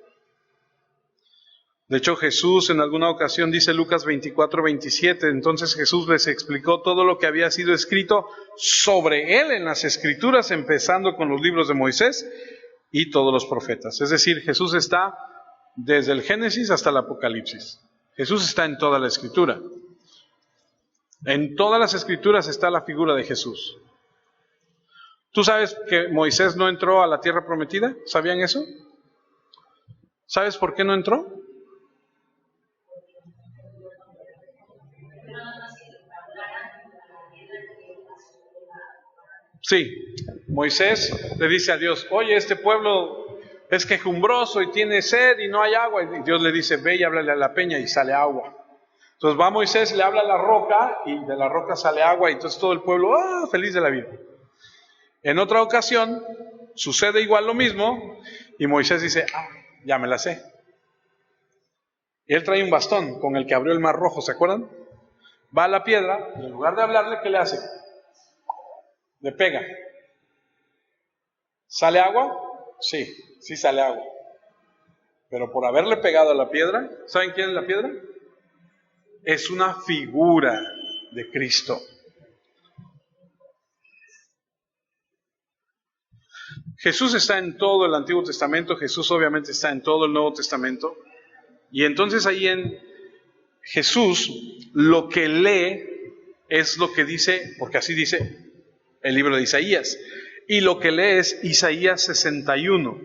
De hecho, Jesús en alguna ocasión dice Lucas 24:27, entonces Jesús les explicó todo lo que había sido escrito sobre él en las Escrituras, empezando con los libros de Moisés y todos los profetas. Es decir, Jesús está desde el Génesis hasta el Apocalipsis. Jesús está en toda la Escritura. En todas las Escrituras está la figura de Jesús. ¿Tú sabes que Moisés no entró a la tierra prometida? ¿Sabían eso? ¿Sabes por qué no entró? Sí, Moisés le dice a Dios, oye, este pueblo es quejumbroso y tiene sed y no hay agua. Y Dios le dice, ve y háblale a la peña, y sale agua. Entonces va Moisés, le habla a la roca y de la roca sale agua, y entonces todo el pueblo, feliz de la vida. En otra ocasión sucede igual lo mismo y Moisés dice, ya me la sé. Y él trae un bastón con el que abrió el mar rojo, ¿se acuerdan? Va a la piedra y en lugar de hablarle, ¿qué le hace? Le pega. ¿Sale agua? Sí sale agua. Pero por haberle pegado a la piedra, ¿saben quién es la piedra? Es una figura de Cristo. Jesús está en todo el Antiguo Testamento, Jesús obviamente está en todo el Nuevo Testamento. Y entonces ahí en Jesús lo que lee es lo que dice, porque así dice el libro de Isaías, y lo que lee es Isaías 61.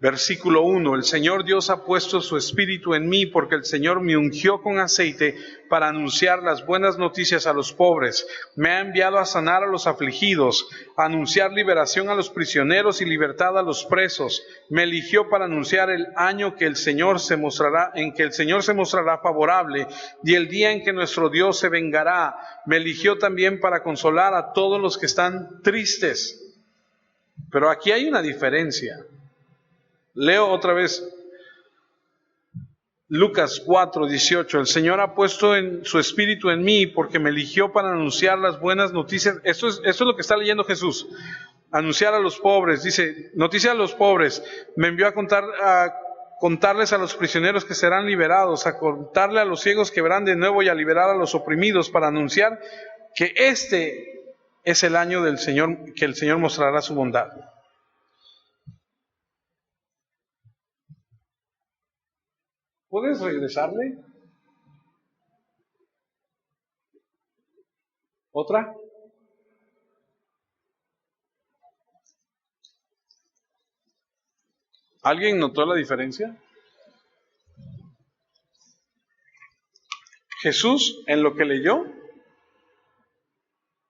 Versículo 1, el Señor Dios ha puesto su espíritu en mí porque el Señor me ungió con aceite para anunciar las buenas noticias a los pobres. Me ha enviado a sanar a los afligidos, a anunciar liberación a los prisioneros y libertad a los presos. Me eligió para anunciar el año que el Señor se mostrará, en que el Señor se mostrará favorable y el día en que nuestro Dios se vengará. Me eligió también para consolar a todos los que están tristes. Pero aquí hay una diferencia. Leo otra vez Lucas 4:18. El Señor ha puesto en su espíritu en mí porque me eligió para anunciar las buenas noticias. Esto es lo que está leyendo Jesús. Anunciar a los pobres. Dice, noticia a los pobres. Me envió a contarles a los prisioneros que serán liberados, a contarle a los ciegos que verán de nuevo y a liberar a los oprimidos, para anunciar que este es el año del Señor, que el Señor mostrará su bondad. ¿Puedes regresarle? ¿Otra? ¿Alguien notó la diferencia? Jesús, en lo que leyó,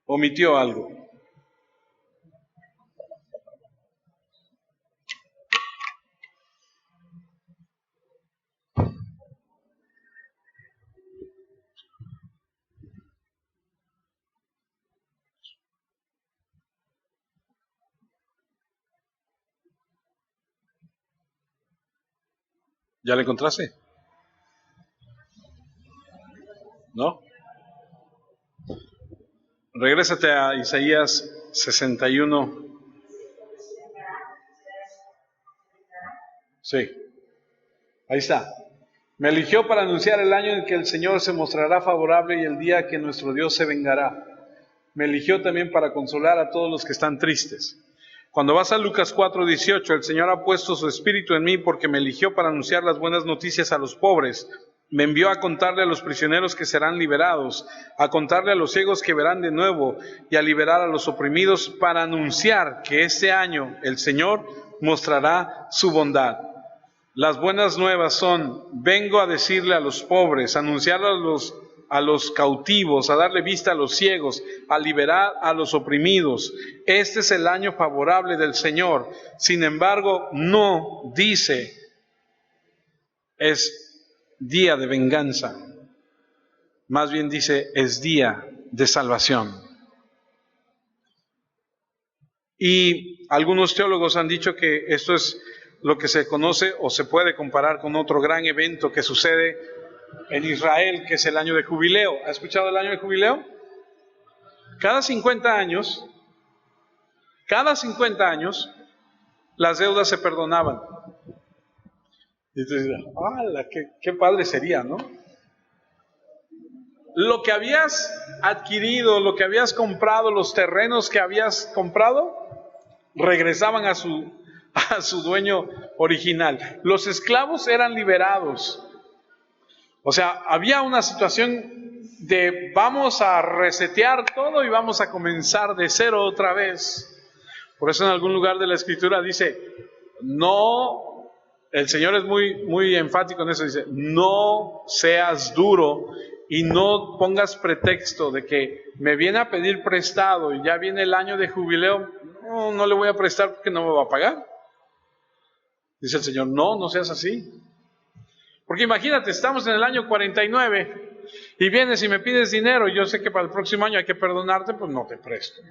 omitió algo. ¿Ya le encontraste? ¿No? Regrésate a Isaías 61. Sí, ahí está. Me eligió para anunciar el año en que el Señor se mostrará favorable y el día que nuestro Dios se vengará. Me eligió también para consolar a todos los que están tristes. Cuando vas a Lucas 4:18, el Señor ha puesto su espíritu en mí porque me eligió para anunciar las buenas noticias a los pobres. Me envió a contarle a los prisioneros que serán liberados, a contarle a los ciegos que verán de nuevo y a liberar a los oprimidos, para anunciar que este año el Señor mostrará su bondad. Las buenas nuevas son: vengo a decirle a los pobres, a anunciar a los cautivos, a darle vista a los ciegos, a liberar a los oprimidos. Este es el año favorable del Señor. Sin embargo, no dice es día de venganza. Más bien dice es día de salvación. Y algunos teólogos han dicho que esto es lo que se conoce o se puede comparar con otro gran evento que sucede en Israel, que es el año de jubileo. ¿Ha escuchado el año de jubileo? Cada 50 años, las deudas se perdonaban. Y tú dices, ¡hala! Qué padre sería, ¿no? Lo que habías adquirido, lo que habías comprado, los terrenos que habías comprado, regresaban a su dueño original. Los esclavos eran liberados. O sea, había una situación de vamos a resetear todo y vamos a comenzar de cero otra vez. Por eso en algún lugar de la Escritura dice, no, el Señor es muy enfático en eso, dice, no seas duro y no pongas pretexto de que me viene a pedir prestado y ya viene el año de jubileo, no le voy a prestar porque no me va a pagar. Dice el Señor, no seas así. Porque imagínate, estamos en el año 49 y vienes y me pides dinero y yo sé que para el próximo año hay que perdonarte, pues no te presto.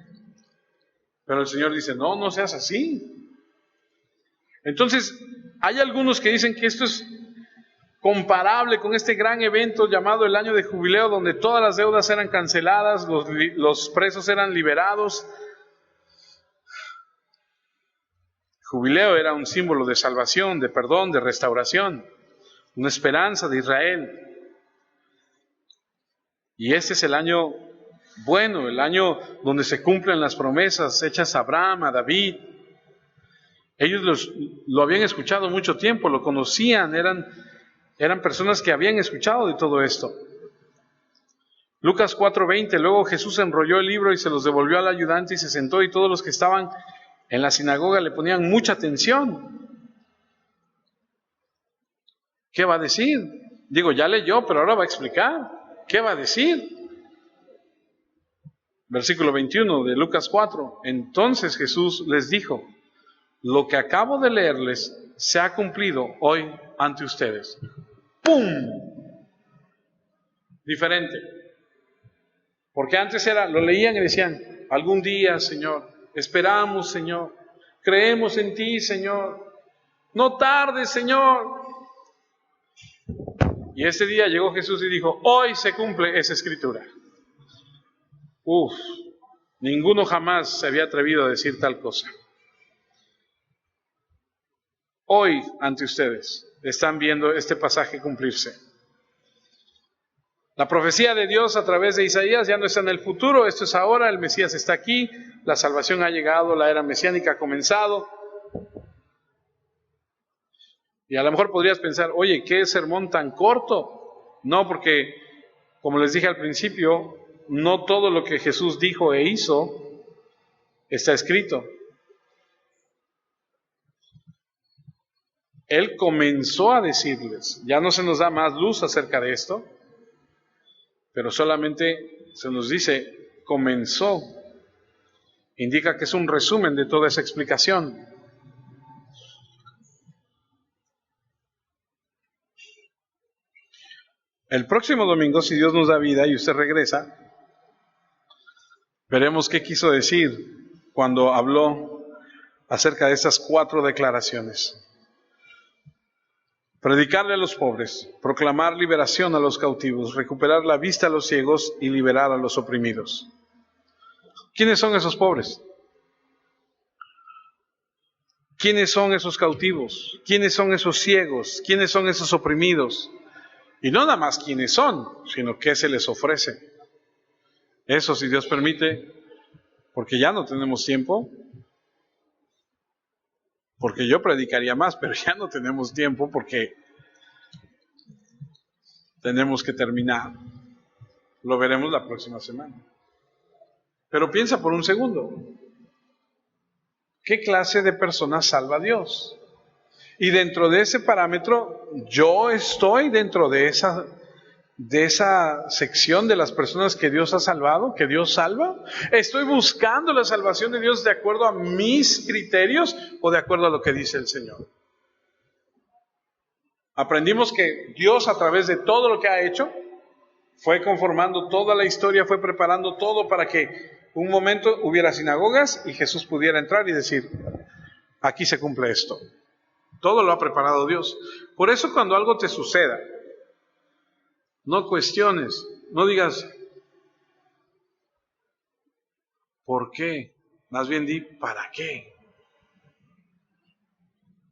Pero el Señor dice, no seas así. Entonces, hay algunos que dicen que esto es comparable con este gran evento llamado el año de jubileo, donde todas las deudas eran canceladas, los presos eran liberados. Jubileo era un símbolo de salvación, de perdón, de restauración, una esperanza de Israel. Y este es el año bueno, el año donde se cumplen las promesas hechas a Abraham, a David. Ellos lo habían escuchado mucho tiempo, lo conocían, eran personas que habían escuchado de todo esto. Lucas 4:20, luego Jesús enrolló el libro y se los devolvió al ayudante y se sentó, y todos los que estaban en la sinagoga le ponían mucha atención. ¿Qué va a decir? Digo, ya leyó, pero ahora va a explicar. ¿Qué va a decir? Versículo 21 de Lucas 4. Entonces Jesús les dijo, lo que acabo de leerles se ha cumplido hoy ante ustedes. ¡Pum! Diferente. Porque antes lo leían y decían, algún día, Señor, esperamos, Señor, creemos en ti, Señor, no tardes, Señor. Y ese día llegó Jesús y dijo, hoy se cumple esa escritura. Ninguno jamás se había atrevido a decir tal cosa. Hoy, ante ustedes, están viendo este pasaje cumplirse. La profecía de Dios a través de Isaías ya no está en el futuro, esto es ahora, el Mesías está aquí, la salvación ha llegado, la era mesiánica ha comenzado. Y a lo mejor podrías pensar, oye, ¿qué sermón tan corto? No, porque, como les dije al principio, no todo lo que Jesús dijo e hizo está escrito. Él comenzó a decirles, ya no se nos da más luz acerca de esto, pero solamente se nos dice, comenzó. Indica que es un resumen de toda esa explicación. El próximo domingo, si Dios nos da vida y usted regresa, veremos qué quiso decir cuando habló acerca de estas 4 declaraciones. Predicarle a los pobres, proclamar liberación a los cautivos, recuperar la vista a los ciegos y liberar a los oprimidos. ¿Quiénes son esos pobres? ¿Quiénes son esos cautivos? ¿Quiénes son esos ciegos? ¿Quiénes son esos oprimidos? Y no nada más quiénes son, sino qué se les ofrece. Eso, si Dios permite, porque ya no tenemos tiempo, porque yo predicaría más, pero ya no tenemos tiempo porque tenemos que terminar. Lo veremos la próxima semana. Pero piensa por un segundo, ¿qué clase de persona salva a Dios? Y dentro de ese parámetro, yo estoy dentro de esa sección de las personas que Dios ha salvado, que Dios salva. ¿Estoy buscando la salvación de Dios de acuerdo a mis criterios o de acuerdo a lo que dice el Señor? Aprendimos que Dios, a través de todo lo que ha hecho, fue conformando toda la historia, fue preparando todo para que un momento hubiera sinagogas y Jesús pudiera entrar y decir, aquí se cumple esto. Todo lo ha preparado Dios. Por eso cuando algo te suceda, no cuestiones, no digas, ¿por qué? Más bien di, ¿para qué?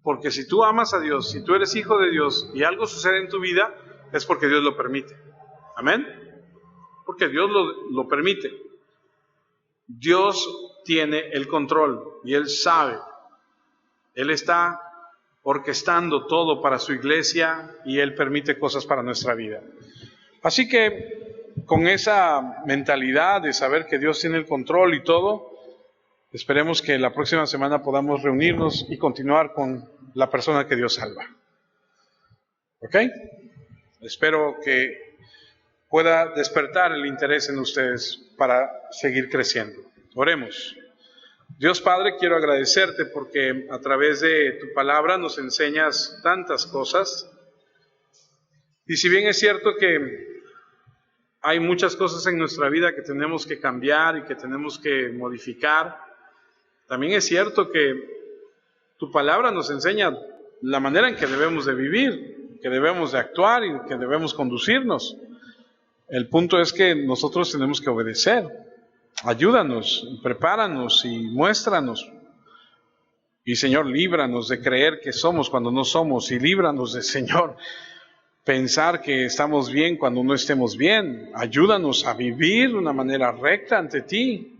Porque si tú amas a Dios, si tú eres hijo de Dios y algo sucede en tu vida, es porque Dios lo permite. ¿Amén? Porque Dios lo permite. Dios tiene el control y Él sabe. Él está orquestando todo para su iglesia y Él permite cosas para nuestra vida. Así que con esa mentalidad de saber que Dios tiene el control y todo, esperemos que la próxima semana podamos reunirnos y continuar con la persona que Dios salva. ¿Ok? Espero que pueda despertar el interés en ustedes para seguir creciendo. Oremos. Dios Padre, quiero agradecerte porque a través de tu palabra nos enseñas tantas cosas. Y si bien es cierto que hay muchas cosas en nuestra vida que tenemos que cambiar y que tenemos que modificar, también es cierto que tu palabra nos enseña la manera en que debemos de vivir, que debemos de actuar y que debemos conducirnos. El punto es que nosotros tenemos que obedecer. Ayúdanos, prepáranos y muéstranos. Y Señor, líbranos de creer que somos cuando no somos, y líbranos de, Señor, pensar que estamos bien cuando no estemos bien. Ayúdanos a vivir de una manera recta ante ti.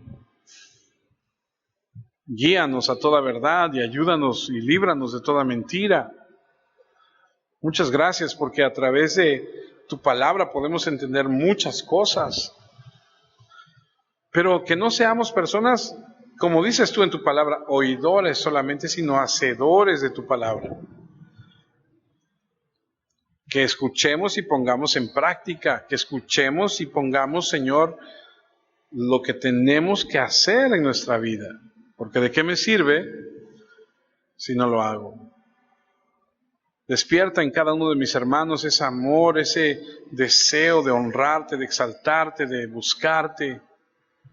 Guíanos a toda verdad y ayúdanos y líbranos de toda mentira. Muchas gracias porque a través de tu palabra podemos entender muchas cosas. Pero que no seamos personas, como dices tú en tu palabra, oidores solamente, sino hacedores de tu palabra. Que escuchemos y pongamos en práctica, que escuchemos y pongamos, Señor, lo que tenemos que hacer en nuestra vida. Porque ¿de qué me sirve si no lo hago? Despierta en cada uno de mis hermanos ese amor, ese deseo de honrarte, de exaltarte, de buscarte,